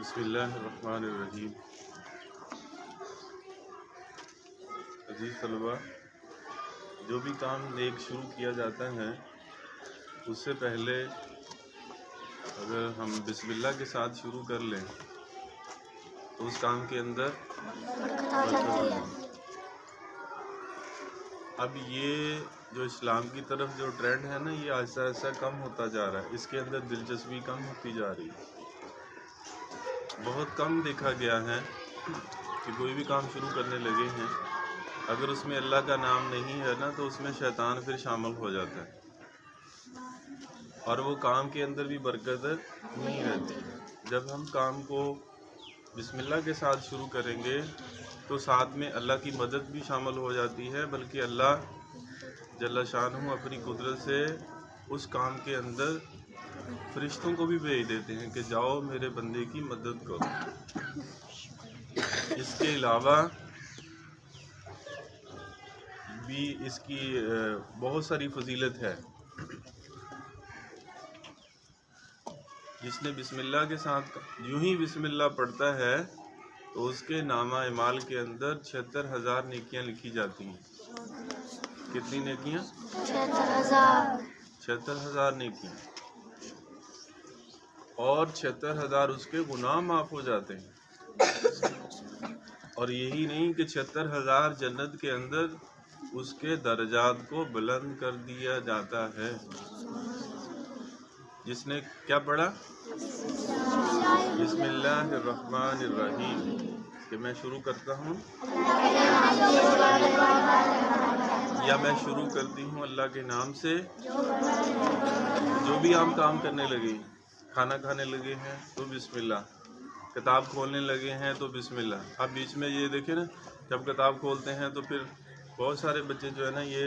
بسم اللہ الرحمن الرحیم۔ عزیز طلباء، جو بھی کام نیک شروع کیا جاتا ہے اس سے پہلے اگر ہم بسم اللہ کے ساتھ شروع کر لیں تو اس کام کے اندر برکت۔ اب یہ جو اسلام کی طرف جو ٹرینڈ ہے نا، یہ آہستہ آہستہ کم ہوتا جا رہا ہے، اس کے اندر دلچسپی کم ہوتی جا رہی ہے۔ بہت کم دیکھا گیا ہے کہ کوئی بھی کام شروع کرنے لگے ہیں، اگر اس میں اللہ کا نام نہیں ہے نا تو اس میں شیطان پھر شامل ہو جاتا ہے اور وہ کام کے اندر بھی برکت نہیں رہتی۔ جب ہم کام کو بسم اللہ کے ساتھ شروع کریں گے تو ساتھ میں اللہ کی مدد بھی شامل ہو جاتی ہے، بلکہ اللہ جل شانہ اپنی قدرت سے اس کام کے اندر فرشتوں کو بھی بھیج دیتے ہیں کہ جاؤ میرے بندے کی مدد کرو۔ اس کے علاوہ بھی اس کی بہت ساری فضیلت ہے۔ جس نے بسم اللہ کے ساتھ یوں ہی بسم اللہ پڑھتا ہے تو اس کے نامہ اعمال کے اندر 76,000 نیکیاں لکھی جاتی ہیں۔ کتنی نیکیاں؟ 76,000 نیکیاں، اور 76,000 اس کے گناہ معاف ہو جاتے ہیں۔ اور یہی نہیں کہ 76,000 جنت کے اندر اس کے درجات کو بلند کر دیا جاتا ہے۔ جس نے کیا پڑھا؟ بسم اللہ الرحمن الرحیم، کہ میں شروع کرتا ہوں یا میں شروع کرتی ہوں اللہ کے نام سے۔ جو بھی ہم کام کرنے لگے، کھانا کھانے لگے ہیں تو بسم اللہ، کتاب کھولنے لگے ہیں تو بسم اللہ۔ اب بیچ میں یہ دیکھیں نا، جب کتاب کھولتے ہیں تو پھر بہت سارے بچے جو ہے نا یہ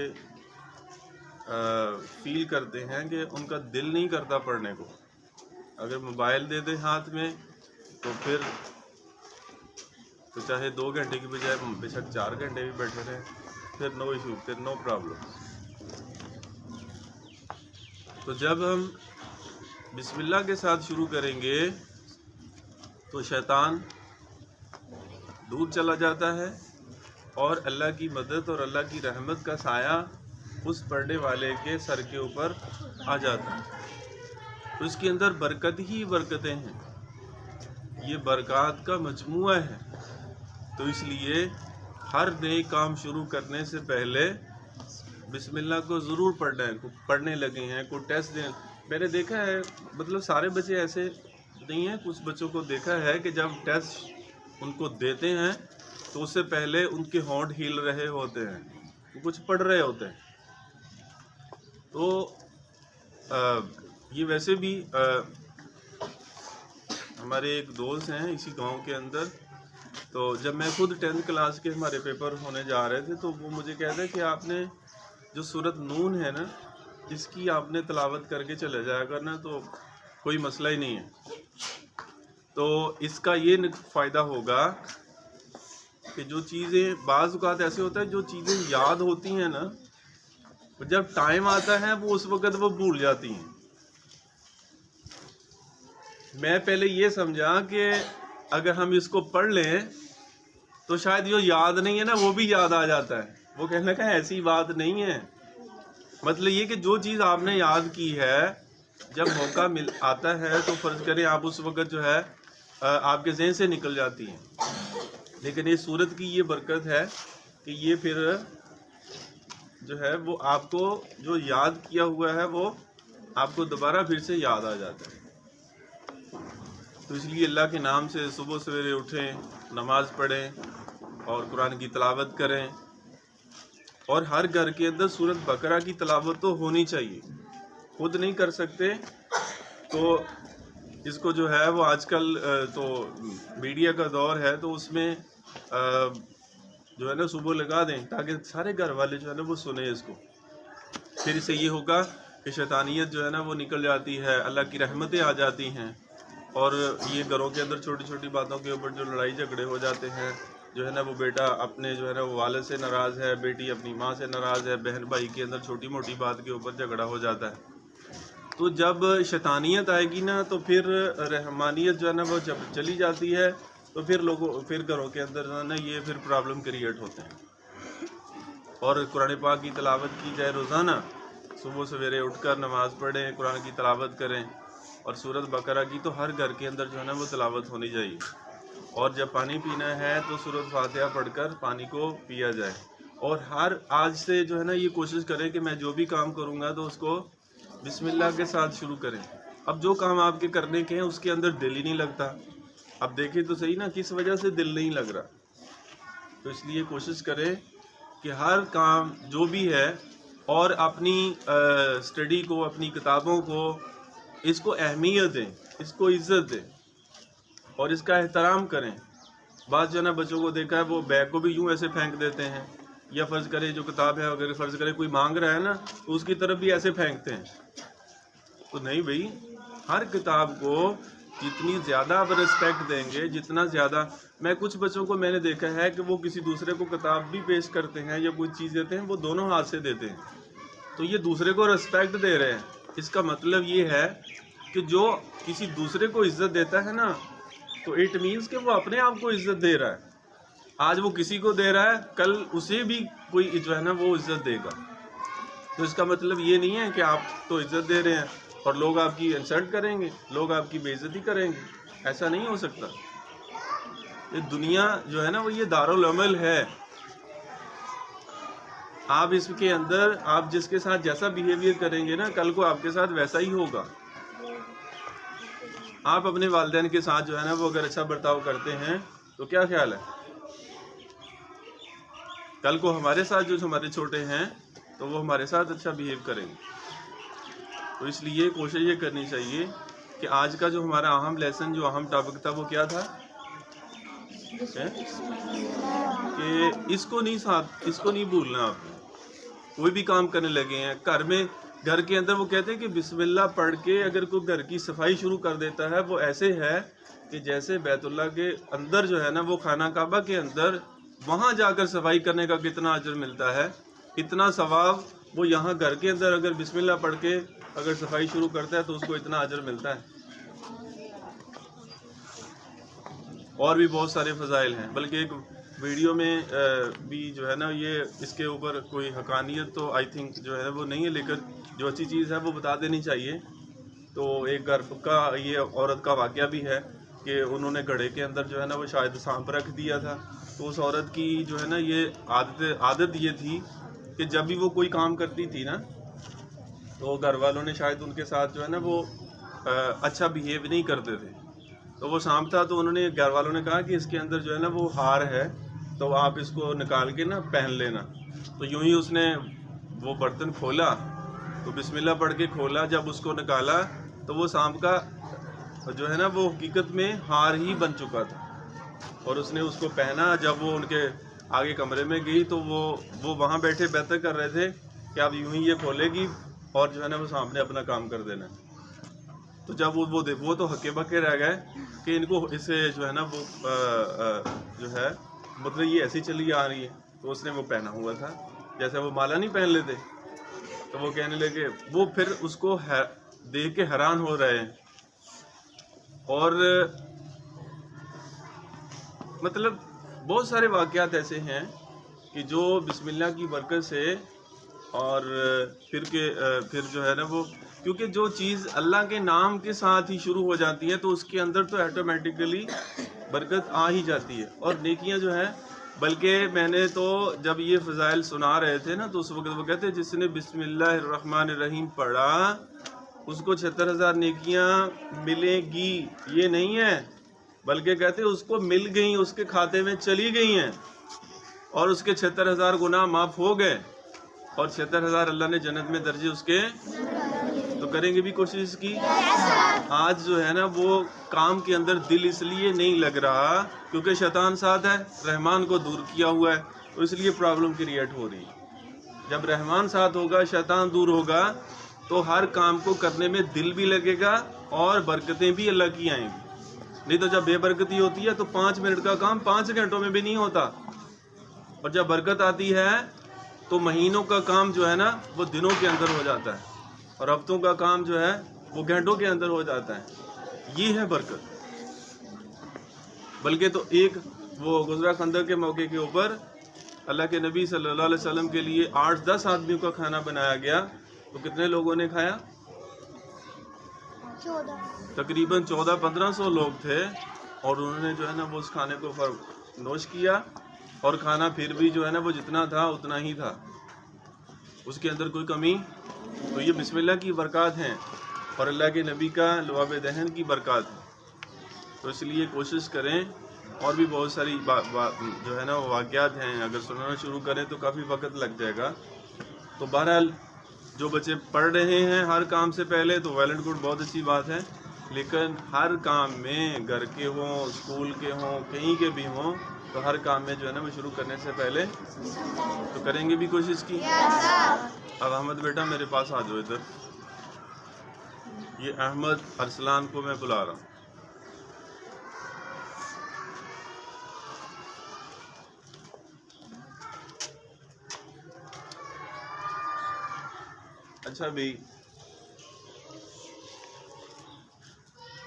فیل کرتے ہیں کہ ان کا دل نہیں کرتا پڑھنے کو۔ اگر موبائل دے دیں ہاتھ میں تو پھر تو چاہے 2 گھنٹے کی بجائے بے شک 4 گھنٹے بھی بیٹھے رہیں، پھر نو ایشو، پھر نو پرابلم۔ تو جب ہم بسم اللہ کے ساتھ شروع کریں گے تو شیطان دور چلا جاتا ہے اور اللہ کی مدد اور اللہ کی رحمت کا سایہ اس پڑھنے والے کے سر کے اوپر آ جاتا ہے۔ تو اس کے اندر برکت ہی برکتیں ہیں، یہ برکات کا مجموعہ ہے۔ تو اس لیے ہر نئے کام شروع کرنے سے پہلے بسم اللہ کو ضرور پڑھنے لگے ہیں۔ کوئی ٹیسٹ دیں، میں نے دیکھا ہے، مطلب سارے بچے ایسے نہیں ہیں، کچھ بچوں کو دیکھا ہے کہ جب ٹیسٹ ان کو دیتے ہیں تو اس سے پہلے ان کے ہونٹ ہل رہے ہوتے ہیں، وہ کچھ پڑھ رہے ہوتے ہیں۔ تو یہ ویسے بھی ہمارے ایک دوست ہیں اسی گاؤں کے اندر، تو جب میں خود 10th کلاس کے ہمارے پیپر ہونے جا رہے تھے تو وہ مجھے کہتے ہیں کہ آپ نے جو سورۃ نون ہے نا، اس کی آپ نے تلاوت کر کے چلے جایا کرنا تو کوئی مسئلہ ہی نہیں ہے۔ تو اس کا یہ فائدہ ہوگا کہ جو چیزیں بعض اوقات ایسے ہوتا ہے، جو چیزیں یاد ہوتی ہیں نا، جب ٹائم آتا ہے وہ اس وقت وہ بھول جاتی ہیں۔ میں پہلے یہ سمجھا کہ اگر ہم اس کو پڑھ لیں تو شاید جو یاد نہیں ہے نا وہ بھی یاد آ جاتا ہے۔ وہ کہنے کا ایسی بات نہیں ہے، مطلب یہ کہ جو چیز آپ نے یاد کی ہے جب موقع آتا ہے تو فرض کریں آپ اس وقت جو ہے آپ کے ذہن سے نکل جاتی ہیں۔ لیکن یہ سورت کی یہ برکت ہے کہ یہ پھر جو ہے وہ آپ کو جو یاد کیا ہوا ہے وہ آپ کو دوبارہ پھر سے یاد آ جاتا ہے۔ تو اس لیے اللہ کے نام سے صبح سویرے اٹھیں، نماز پڑھیں اور قرآن کی تلاوت کریں، اور ہر گھر کے اندر سورۃ بقرہ کی تلاوت تو ہونی چاہیے۔ خود نہیں کر سکتے تو اس کو جو ہے وہ آج کل تو میڈیا کا دور ہے، تو اس میں جو ہے نا صبح لگا دیں تاکہ سارے گھر والے جو ہے نا وہ سنیں اس کو۔ پھر اس سے یہ ہوگا کہ شیطانیت جو ہے نا وہ نکل جاتی ہے، اللہ کی رحمتیں آ جاتی ہیں، اور یہ گھروں کے اندر چھوٹی چھوٹی باتوں کے اوپر جو لڑائی جھگڑے ہو جاتے ہیں، جو ہے نا وہ بیٹا اپنے جو ہے نا وہ والد سے ناراض ہے، بیٹی اپنی ماں سے ناراض ہے، بہن بھائی کے اندر چھوٹی موٹی بات کے اوپر جھگڑا ہو جاتا ہے، تو جب شیطانیت آئے گی نا تو پھر رحمانیت جو ہے نا وہ جب چلی جاتی ہے تو پھر گھروں کے اندر جو ہے نا یہ پھر پرابلم کریٹ ہوتے ہیں. اور قرآن پاک کی تلاوت کی جائے روزانہ، صبح سویرے اٹھ کر نماز پڑھیں، قرآن کی تلاوت کریں، اور سورۃ بقرہ کی تو ہر گھر کے اندر جو ہے نا وہ تلاوت ہونی چاہیے. اور جب پانی پینا ہے تو سورۃ فاتحہ پڑھ کر پانی کو پیا جائے. اور آج سے جو ہے نا یہ کوشش کریں کہ میں جو بھی کام کروں گا تو اس کو بسم اللہ کے ساتھ شروع کریں. اب جو کام آپ کے کرنے کے ہیں اس کے اندر دل ہی نہیں لگتا. اب دیکھیں تو صحیح نا کس وجہ سے دل نہیں لگ رہا. تو اس لیے کوشش کریں کہ ہر کام جو بھی ہے، اور اپنی اسٹڈی کو، اپنی کتابوں کو، اس کو اہمیت دیں، اس کو عزت دیں اور اس کا احترام کریں. بعض جو ہے نا بچوں کو دیکھا ہے وہ بیگ کو بھی یوں ایسے پھینک دیتے ہیں، یا فرض کرے جو کتاب ہے اگر فرض کرے کوئی مانگ رہا ہے نا تو اس کی طرف بھی ایسے پھینکتے ہیں. تو نہیں بھائی، ہر کتاب کو جتنی زیادہ آپ رسپیکٹ دیں گے، جتنا زیادہ، میں کچھ بچوں کو میں نے دیکھا ہے کہ وہ کسی دوسرے کو کتاب بھی پیش کرتے ہیں یا کوئی چیز دیتے ہیں، وہ دونوں ہاتھ سے دیتے ہیں. تو یہ دوسرے کو رسپیکٹ دے رہے ہیں. اس کا مطلب یہ ہے کہ جو کسی دوسرے کو عزت دیتا ہے نا تو اٹ مینس کہ وہ اپنے آپ کو عزت دے رہا ہے. آج وہ کسی کو دے رہا ہے، کل اسے بھی کوئی جو ہے نا وہ عزت دے گا. تو اس کا مطلب یہ نہیں ہے کہ آپ تو عزت دے رہے ہیں اور لوگ آپ کی انسلٹ کریں گے، لوگ آپ کی بے عزتی کریں گے. ایسا نہیں ہو سکتا. یہ دنیا جو ہے نا وہ یہ دارالعمل ہے. آپ اس کے اندر آپ جس کے ساتھ جیسا بیہیویئر کریں گے نا کل کو آپ کے ساتھ ویسا ہی ہوگا. آپ اپنے والدین کے ساتھ جو ہے نا وہ اگر اچھا برتاؤ کرتے ہیں تو کیا خیال ہے کل کو ہمارے ساتھ جو ہمارے چھوٹے ہیں تو وہ ہمارے ساتھ اچھا بیہیو کریں گے. تو اس لیے کوشش یہ کرنی چاہیے کہ آج کا جو ہمارا اہم لیسن، جو اہم ٹاپک تھا وہ کیا تھا کہ اس کو نہیں بھولنا. آپ کوئی بھی کام کرنے لگے ہیں گھر کے اندر، وہ کہتے ہیں کہ بسم اللہ پڑھ کے اگر کوئی گھر کی صفائی شروع کر دیتا ہے وہ ایسے ہے کہ جیسے بیت اللہ کے اندر جو ہے نا وہ خانہ کعبہ کے اندر وہاں جا کر صفائی کرنے کا کتنا اجر ملتا ہے، اتنا ثواب وہ یہاں گھر کے اندر اگر بسم اللہ پڑھ کے اگر صفائی شروع کرتا ہے تو اس کو اتنا اجر ملتا ہے. اور بھی بہت سارے فضائل ہیں. بلکہ ایک ویڈیو میں بھی جو ہے نا یہ اس کے اوپر کوئی حقانیت تو آئی تھنک جو ہے وہ نہیں ہے، لیکن جو اچھی چیز ہے وہ بتا دینی چاہیے. تو ایک گھر کا یہ عورت کا واقعہ بھی ہے کہ انہوں نے گھڑے کے اندر جو ہے نا وہ شاید سانپ رکھ دیا تھا. تو اس عورت کی جو ہے نا یہ عادت یہ تھی کہ جب بھی وہ کوئی کام کرتی تھی نا تو گھر والوں نے شاید ان کے ساتھ جو ہے نا وہ اچھا بیہیو نہیں کرتے تھے. تو وہ سانپ تھا تو انہوں نے گھر والوں نے کہا کہ اس کے اندر جو ہے نا وہ ہار ہے تو آپ اس کو نکال کے نا پہن لینا. تو یوں ہی اس نے وہ برتن کھولا تو بسم اللہ پڑھ کے کھولا. جب اس کو نکالا تو وہ سانپ کا جو ہے نا وہ حقیقت میں ہار ہی بن چکا تھا. اور اس نے اس کو پہنا. جب وہ ان کے آگے کمرے میں گئی تو وہ وہاں بیٹھے بہتر کر رہے تھے کہ اب یوں ہی یہ کھولے گی اور جو ہے نا وہ سانپ نے اپنا کام کر دینا. تو جب وہ تو ہکے بکے رہ گئے کہ ان کو اسے جو ہے نا وہ جو ہے مطلب یہ ایسی چلی آ رہی ہے. تو اس نے وہ پہنا ہوا تھا جیسے وہ مالا نہیں پہن لیتے. تو وہ کہنے لگے، وہ پھر اس کو دیکھ کے حیران ہو رہے ہیں. اور مطلب بہت سارے واقعات ایسے ہیں کہ جو بسم اللہ کی برکت سے اور پھر جو ہے نا وہ، کیونکہ جو چیز اللہ کے نام کے ساتھ ہی شروع ہو جاتی ہے تو اس کے اندر تو آٹومیٹیکلی برکت آ ہی جاتی ہے. اور نیکیاں جو ہیں، بلکہ میں نے تو جب یہ فضائل سنا رہے تھے نا تو اس وقت وہ کہتے جس نے بسم اللہ الرحمن الرحیم پڑھا اس کو 76,000 نیکیاں ملیں گی. یہ نہیں ہے بلکہ کہتے اس کو مل گئیں، اس کے کھاتے میں چلی گئی ہیں اور اس کے 76,000 گناہ معاف ہو گئے اور 76,000 اللہ نے جنت میں درجے اس کے. تو کریں گے بھی کوشش کی. آج جو ہے نا وہ کام کے اندر دل اس لیے نہیں لگ رہا کیونکہ شیطان ساتھ ہے، رحمان کو دور کیا ہوا ہے، تو اس لیے پرابلم کریٹ ہو رہی ہے. جب رحمان ساتھ ہوگا، شیطان دور ہوگا تو ہر کام کو کرنے میں دل بھی لگے گا اور برکتیں بھی اللہ کی آئیں گی. نہیں تو جب بے برکتی ہوتی ہے تو 5 منٹ کا کام 5 گھنٹوں میں بھی نہیں ہوتا، اور جب برکت آتی ہے تو مہینوں کا کام جو ہے نا وہ دنوں کے اندر ہو جاتا ہے. اور ہفتوں کا کام جو ہے وہ گھنٹوں کے اندر ہو جاتا ہے. یہ ہے برکت. بلکہ تو ایک وہ گزرا خندق کے موقع کے اوپر اللہ کے نبی صلی اللہ علیہ وسلم کے لیے 8-10 آدمیوں کا کھانا بنایا گیا. تو کتنے لوگوں نے کھایا؟ تقریباً 1400-1500 لوگ تھے. اور انہوں نے جو ہے نا وہ اس کھانے کو نوش کیا. اور کھانا پھر بھی جو ہے نا وہ جتنا تھا اتنا ہی تھا, اس کے اندر کوئی کمی. تو یہ بسم اللہ کی برکات ہیں اور اللہ کے نبی کا لعاب دہن کی برکات ہے. تو اس لیے کوشش کریں. اور بھی بہت ساری جو ہے نا وہ واقعات ہیں, اگر سننا شروع کریں تو کافی وقت لگ جائے گا. تو بہرحال جو بچے پڑھ رہے ہیں ہر کام سے پہلے تو ویل اینڈ گڈ, بہت اچھی بات ہے. لیکن ہر کام میں, گھر کے ہوں, اسکول کے ہوں, کہیں کے بھی ہوں, تو ہر کام میں جو ہے نا وہ شروع کرنے سے پہلے تو کریں گے بھی کوشش کی. اب احمد بیٹا میرے پاس آ جاؤ ادھر. یہ احمد ارسلان کو میں بلا رہا ہوں. اچھا بھائی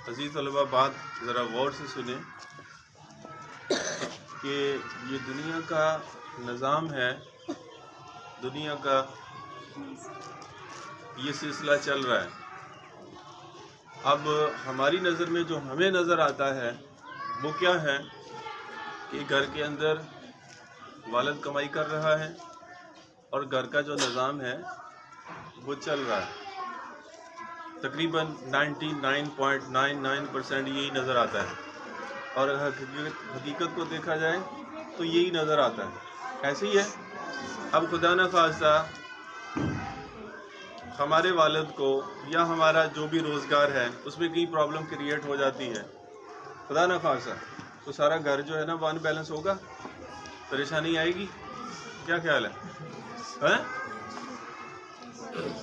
عزیز طلبہ, بات ذرا غور سے سنیں کہ یہ دنیا کا نظام ہے, دنیا کا یہ سلسلہ چل رہا ہے. اب ہماری نظر میں جو ہمیں نظر آتا ہے وہ کیا ہے کہ گھر کے اندر والد کمائی کر رہا ہے اور گھر کا جو نظام ہے وہ چل رہا ہے. تقریباً 99.99% یہی نظر آتا ہے. اور حقیقت کو دیکھا جائے تو یہی نظر آتا ہے. ایسے ہی ہے. اب خدا نہ خواستہ ہمارے والد کو یا ہمارا جو بھی روزگار ہے اس میں کہیں پرابلم کریٹ ہو جاتی ہے, خدا نہ خواستہ, تو سارا گھر جو ہے نا وہ ان بیلنس ہوگا, پریشانی آئے گی. کیا خیال ہے؟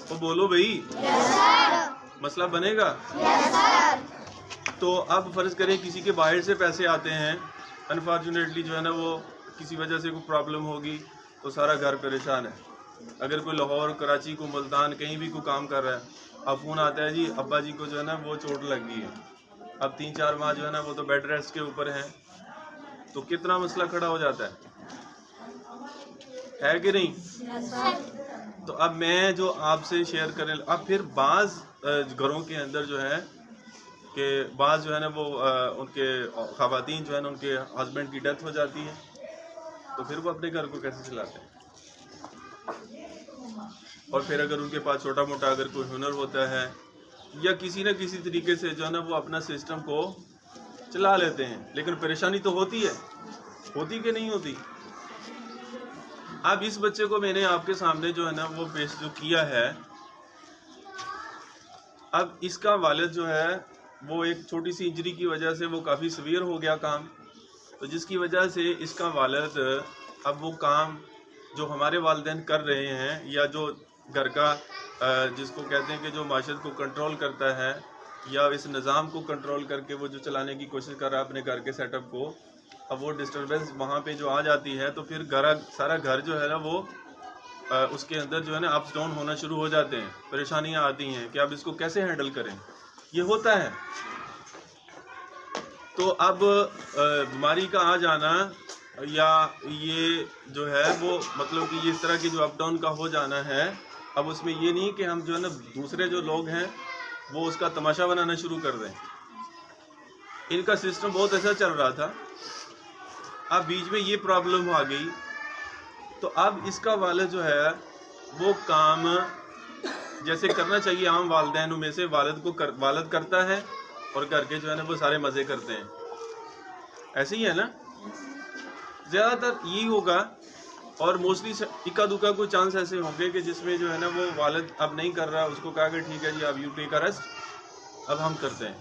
تو بولو بھائی, مسئلہ بنے گا. تو اب فرض کریں کسی کے باہر سے پیسے آتے ہیں, انفارچونیٹلی جو ہے نا وہ کسی وجہ سے کوئی پرابلم ہوگی تو سارا گھر پریشان ہے. اگر کوئی لاہور, کراچی کو, ملتان کہیں بھی کوئی کام کر رہا ہے, اب فون آتا ہے جی ابا جی کو جو ہے نا وہ چوٹ لگ گئی ہے, اب 3-4 ماہ جو ہے نا وہ تو بیڈ ریسٹ کے اوپر ہیں. تو کتنا مسئلہ کھڑا ہو جاتا ہے کہ نہیں؟ تو اب میں جو آپ سے شیئر کریں, اب پھر بعض گھروں کے اندر جو ہے کہ بعض جو ہے نا وہ ان کے خواتین جو ہے نا ان کے ہسبینڈ کی ڈیتھ ہو جاتی ہے, تو پھر وہ اپنے گھر کو کیسے چلاتے ہیں؟ اور پھر اگر ان کے پاس چھوٹا موٹا اگر کوئی ہنر ہوتا ہے یا کسی نہ کسی طریقے سے جو ہے نا وہ اپنا سسٹم کو چلا لیتے ہیں, لیکن پریشانی تو ہوتی ہے, ہوتی کہ نہیں ہوتی؟ اب اس بچے کو میں نے آپ کے سامنے جو ہے نا وہ پیش جو کیا ہے, اب اس کا والد جو ہے وہ ایک چھوٹی سی انجری کی وجہ سے وہ کافی سیویئر ہو گیا کام, تو جس کی وجہ سے اس کا والد اب وہ کام جو ہمارے والدین کر رہے ہیں یا جو گھر کا جس کو کہتے ہیں کہ جو معاشرت کو کنٹرول کرتا ہے یا اس نظام کو کنٹرول کر کے وہ جو چلانے کی کوشش کر رہا ہے اپنے گھر کے سیٹ اپ کو, اب وہ ڈسٹربنس وہاں پہ جو آ جاتی ہے تو پھر سارا گھر جو ہے نا وہ اس کے اندر جو ہے نا اپس ڈاؤن ہونا شروع ہو جاتے ہیں, پریشانیاں آتی ہیں کہ اب اس کو کیسے ہینڈل کریں. یہ ہوتا ہے. تو اب بیماری کا آ جانا یا یہ جو ہے وہ مطلب کہ اس طرح کی جو اپ ڈاؤن کا ہو جانا ہے, اب اس میں یہ نہیں کہ ہم جو ہے نا دوسرے جو لوگ ہیں وہ اس کا تماشا بنانا شروع کر دیں. ان کا سسٹم بہت اچھا چل رہا تھا, اب بیچ میں یہ پرابلم آ گئی, تو اب اس کا والد جو ہے وہ کام جیسے کرنا چاہیے عام والدین میں سے والد کرتا ہے اور گھر کے جو ہے نا وہ سارے مزے کرتے ہیں. ایسے ہی ہے نا, زیادہ تر یہی ہوگا. اور موسٹلی اکا دکا کوئی چانس ایسے ہوں گے کہ جس میں جو ہے نا وہ والد اب نہیں کر رہا, اس کو کہا کہ ٹھیک ہے جی اب یو ٹیک اے ریسٹ, اب ہم کرتے ہیں.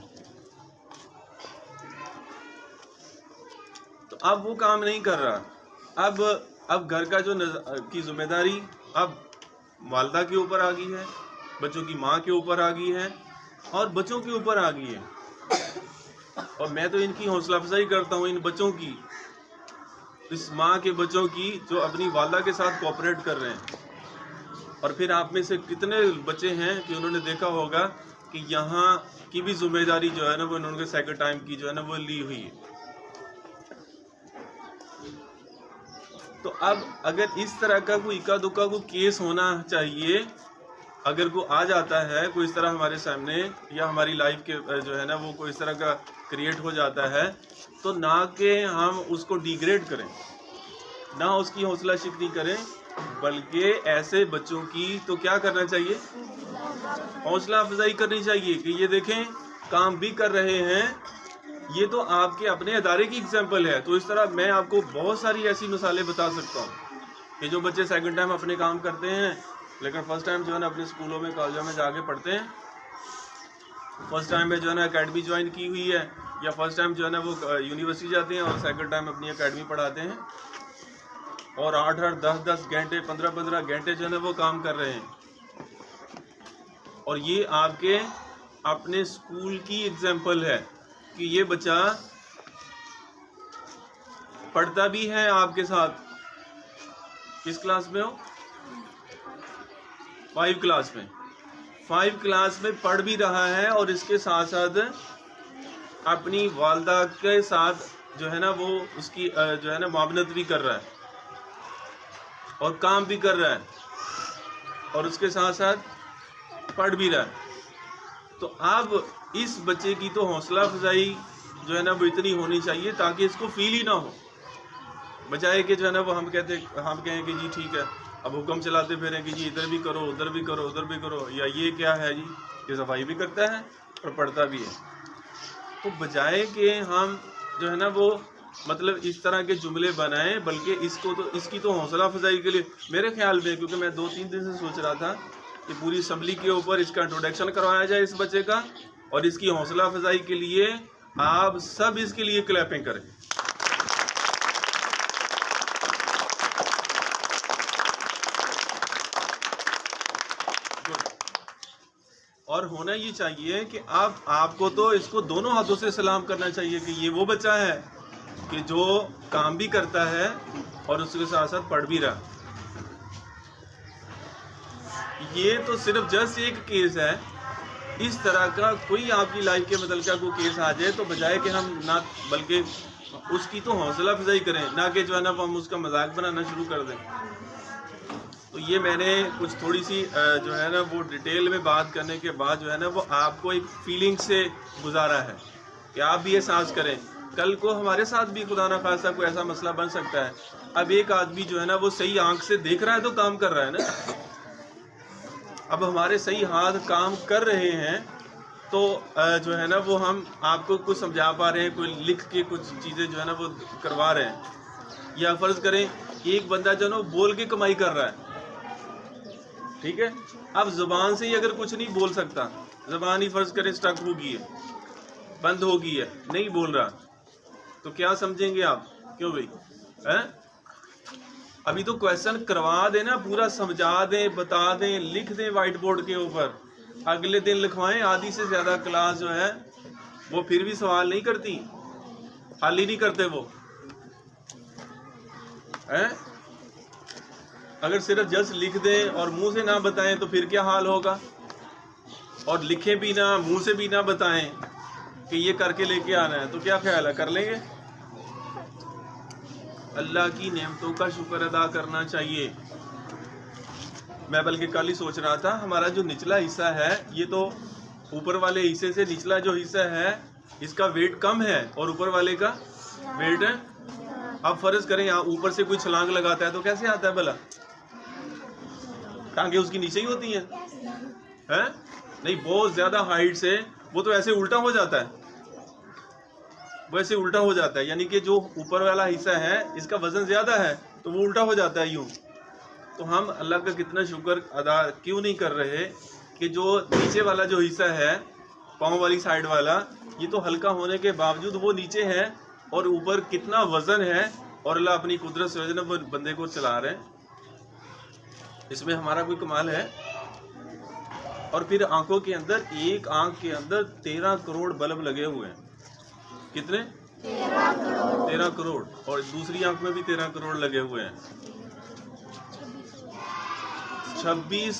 تو اب وہ کام نہیں کر رہا, اب گھر کا جو کی ذمہ داری اب والدہ کے اوپر آ گئی ہے, بچوں کی ماں کے اوپر آ گئی ہے اور بچوں کے اوپر آ گئی ہے. اور میں تو ان کی حوصلہ افزائی کرتا ہوں, ان بچوں کی, اس ماں کے بچوں کی جو اپنی والدہ کے ساتھ کوآپریٹ کر رہے ہیں. اور پھر آپ میں سے کتنے بچے ہیں کہ انہوں نے دیکھا ہوگا کہ یہاں کی بھی ذمہ داری جو ہے نا وہ انہوں نے سیکنڈ ٹائم کی جو ہے نا وہ لی ہوئی ہے. تو اب اگر اس طرح کا کوئی اکا دکا کوئی کیس ہونا چاہیے، اگر کوئی آ جاتا ہے کوئی اس طرح ہمارے سامنے، یا ہماری لائف کے جو ہے نا وہ کوئی اس طرح کا کریٹ ہو جاتا ہے، تو نہ کہ ہم اس کو ڈیگریڈ کریں، نہ اس کی حوصلہ شکنی کریں، بلکہ ایسے بچوں کی تو کیا کرنا چاہیے؟ حوصلہ افزائی کرنی چاہیے کہ یہ دیکھیں کام بھی کر رہے ہیں. یہ تو آپ کے اپنے ادارے کی اگزامپل ہے. تو اس طرح میں آپ کو بہت ساری ایسی مثالیں بتا سکتا ہوں کہ جو بچے سیکنڈ ٹائم اپنے کام کرتے ہیں لیکن فرسٹ ٹائم جو ہے نا اپنے اسکولوں میں کالجوں میں جا کے پڑھتے ہیں، فرسٹ ٹائم میں جو ہے نا اکیڈمی جوائن کی ہوئی ہے، یا فرسٹ ٹائم جو ہے نا وہ یونیورسٹی جاتے ہیں اور سیکنڈ ٹائم اپنی اکیڈمی پڑھاتے ہیں، اور 8-8 10-10 گھنٹے 15-15 گھنٹے جو ہے نا وہ کام کر رہے ہیں. اور یہ آپ کے اپنے اسکول کی ایگزامپل ہے کہ یہ بچہ پڑھتا بھی ہے آپ کے ساتھ. کس کلاس میں ہو؟ 5 کلاس میں. 5 کلاس میں پڑھ بھی رہا ہے اور اس کے ساتھ ساتھ اپنی والدہ کے ساتھ جو ہے نا وہ اس کی جو ہے نا معاونت بھی کر رہا ہے اور کام بھی کر رہا ہے اور اس کے ساتھ ساتھ پڑھ بھی رہا ہے. تو اب اس بچے کی تو حوصلہ افزائی جو ہے نا وہ اتنی ہونی چاہیے تاکہ اس کو فیل ہی نہ ہو، بجائے کہ جو ہے نا وہ ہم کہیں کہ جی ٹھیک ہے اب حکم چلاتے پھریں کہ جی ادھر بھی کرو ادھر بھی کرو ادھر بھی کرو، یا یہ کیا ہے جی یہ صفائی بھی کرتا ہے اور پڑھتا بھی ہے. تو بجائے کہ ہم جو ہے نا وہ مطلب اس طرح کے جملے بنائیں، بلکہ اس کی تو حوصلہ افزائی کے لیے میرے خیال میں، کیونکہ میں 2-3 دن سے سوچ رہا تھا کہ پوری اسمبلی کے اوپر اس کا انٹروڈکشن کروایا جائے اس بچے کا، اور اس کی حوصلہ افزائی کے لیے آپ سب اس کے لیے کلیپنگ کریں. اور ہونا یہ چاہیے کہ آپ کو تو اس کو دونوں ہاتھوں سے سلام کرنا چاہیے کہ یہ وہ بچہ ہے کہ جو کام بھی کرتا ہے اور اس کے ساتھ ساتھ پڑھ بھی رہا. یہ تو صرف جسٹ ایک کیس ہے. اس طرح کا کوئی آپ کی لائف کے متعلقہ کوئی کیس آ جائے تو بجائے کہ ہم نہ، بلکہ اس کی تو حوصلہ افزائی کریں، نہ کہ جو ہے نا ہم اس کا مذاق بنانا شروع کر دیں. تو یہ میں نے کچھ تھوڑی سی جو ہے نا وہ ڈیٹیل میں بات کرنے کے بعد جو ہے نا وہ آپ کو ایک فیلنگ سے گزارا ہے کہ آپ بھی احساس کریں. کل کو ہمارے ساتھ بھی خدا نہ خواستہ کوئی ایسا مسئلہ بن سکتا ہے. اب ایک آدمی جو ہے نا وہ صحیح آنکھ سے دیکھ رہا ہے تو کام کر رہا ہے نا. اب ہمارے صحیح ہاتھ کام کر رہے ہیں تو جو ہے نا وہ ہم آپ کو کچھ سمجھا پا رہے ہیں، کوئی لکھ کے کچھ چیزیں جو ہے نا وہ کروا رہے ہیں. یا فرض کریں ایک بندہ جو ہے نا بول کے کمائی کر رہا ہے، ٹھیک ہے. اب زبان سے ہی اگر کچھ نہیں بول سکتا، زبان ہی فرض کریں سٹک ہو گئی ہے، بند ہو گئی ہے، نہیں بول رہا، تو کیا سمجھیں گے آپ؟ کیوں بھائی ابھی تو کویسچن کروا دیں نا، پورا سمجھا دیں، بتا دیں، لکھ دیں وائٹ بورڈ کے اوپر، اگلے دن لکھوائیں. آدھی سے زیادہ کلاس جو ہے وہ پھر بھی سوال نہیں کرتی، حل ہی نہیں کرتے وہ. اگر صرف جسٹ لکھ دیں اور منہ سے نہ بتائیں تو پھر کیا حال ہوگا؟ اور لکھیں بھی نہ، منہ سے بھی نہ بتائیں کہ یہ کر کے لے کے آنا ہے، تو کیا خیال ہے کر لیں گے؟ اللہ کی نعمتوں کا شکر ادا کرنا چاہیے. میں بلکہ کل ہی سوچ رہا تھا ہمارا جو نچلا حصہ ہے یہ تو اوپر والے حصے سے نچلا جو حصہ ہے اس کا ویٹ کم ہے اور اوپر والے کا ویٹ ہے. اب فرض کریں یہاں اوپر سے کوئی چھلانگ لگاتا ہے تو کیسے آتا ہے بھلا؟ ٹانگیں اس کی نیچے ہی ہوتی ہیں نہیں، بہت زیادہ ہائٹ سے وہ تو ایسے الٹا ہو جاتا ہے، ویسے الٹا ہو جاتا ہے، یعنی کہ جو اوپر والا حصہ ہے اس کا وزن زیادہ ہے تو وہ الٹا ہو جاتا ہے یوں. تو ہم اللہ کا کتنا شکر ادا کیوں نہیں کر رہے کہ جو نیچے والا جو حصہ ہے پاؤں والی سائیڈ والا، یہ تو ہلکا ہونے کے باوجود وہ نیچے ہے اور اوپر کتنا وزن ہے، اور اللہ اپنی قدرت سے وجہ وہ بندے کو چلا رہے ہیں. اس میں ہمارا کوئی کمال ہے؟ اور پھر آنکھوں کے اندر، ایک آنکھ کے اندر 13 کروڑ بلب لگے ہوئے ہیں. کتنے؟ 13 کروڑ. اور دوسری آنکھ میں بھی 13 کروڑ لگے ہوئے ہیں. 26